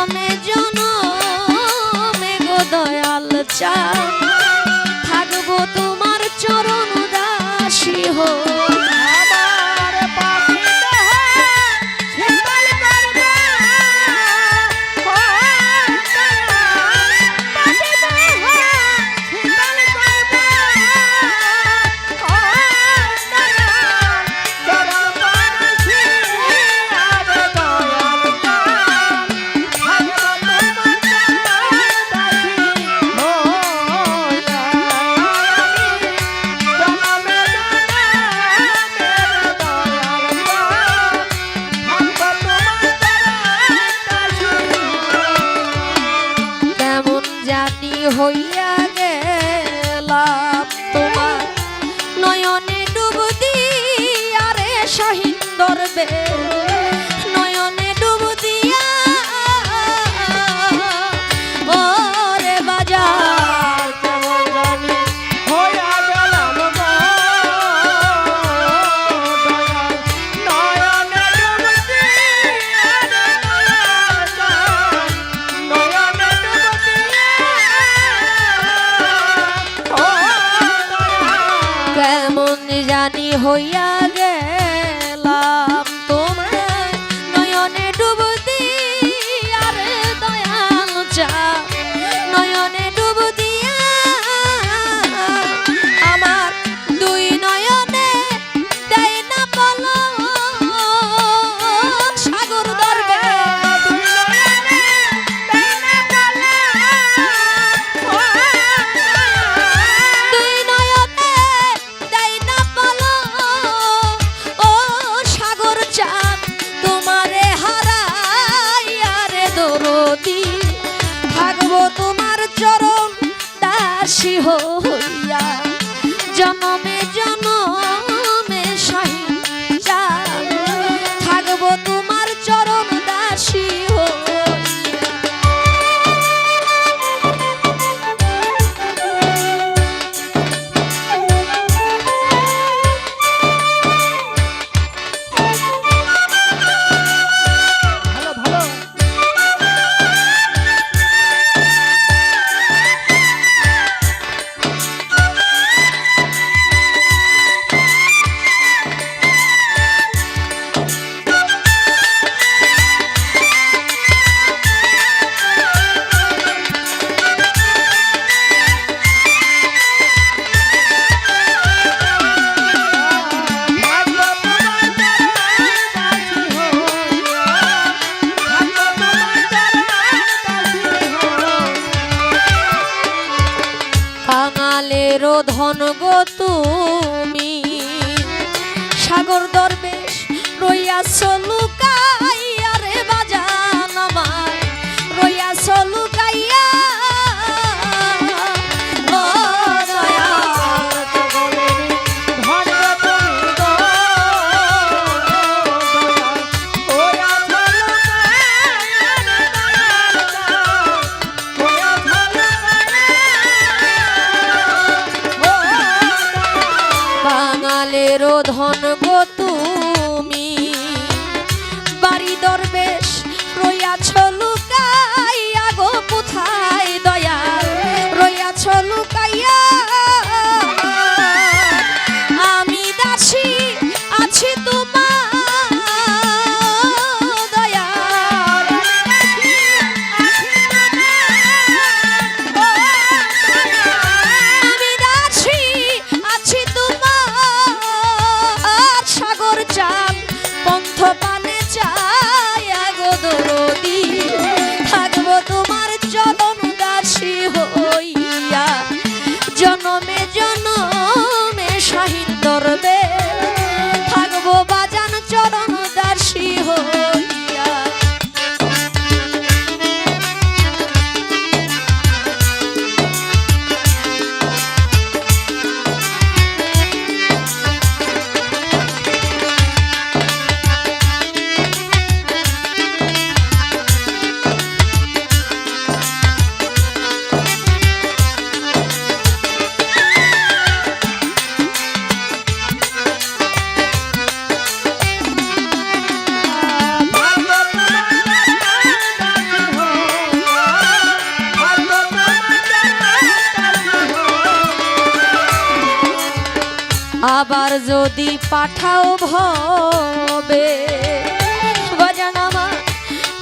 জনমে জনমে গো দয়াল চাঁদ থাকবো তোমার চরণ দাসী হয়ে। হইয়া গেলাম তোমার নয়নে ডুব দিয়া রে শাহীন দরবেশ নয়নে ডুব দিয়া ওরে বাজার কেমন জানি হইয়া গেলাম নয়নে ডুব দিয়া নয়নে ডুব কেমন জানি হইয়া গেলাম তোমার নয়নে ডুব দিয়া রে দয়াল চাঁদ নয়নে ডুব দিয়া আমার দুই নয়নে দেয় না পলক সাগর দরবেশ দুই নয়নে দেয় না তোমারে হারাইয়া রে দরদি থাকবো তোমার চরণ দাসী হইয়া জনমে জনমে শাহীন চাঁদ থাকবো তোমার চরণ দাসী হইয়া। কাঙালেরও ধন গো তুমি সাগর দরবেশ রইয়াছ লুকাইয়া রে বাজান আমার রইয়াছ লুকাইয়া কাঙালেরও ধন গো তুমি বাড়ি দরবেশ রইয়াছ লুকাইয়া গো কোথায় দয়াল রইয়াছ লুকাইয়া আমি দাসী আছি তোমার দয়াল আমি দাসী আছি তোমার যদি পাঠাও ভবে গজান আমার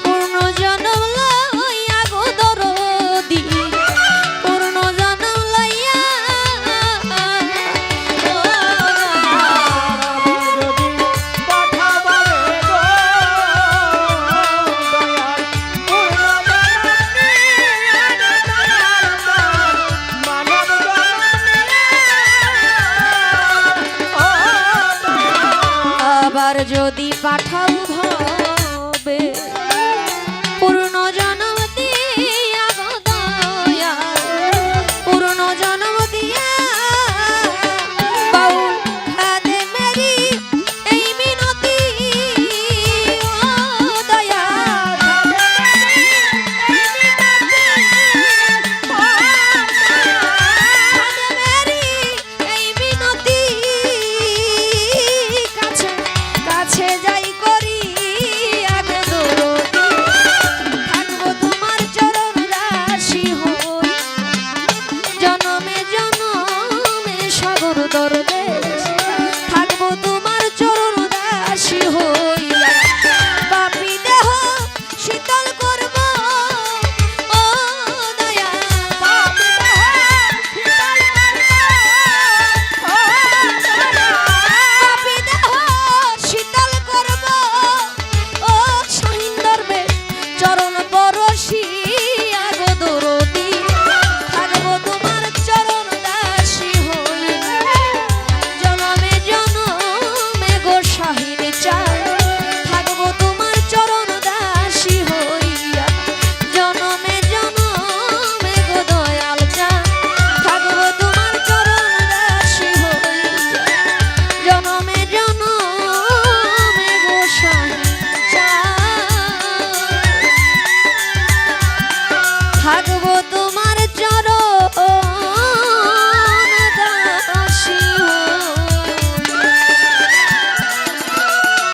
পূর্ণ জনম লইয়া গো দরদি পূর্ণ জনম লইয়া আবার যদি পাঠাও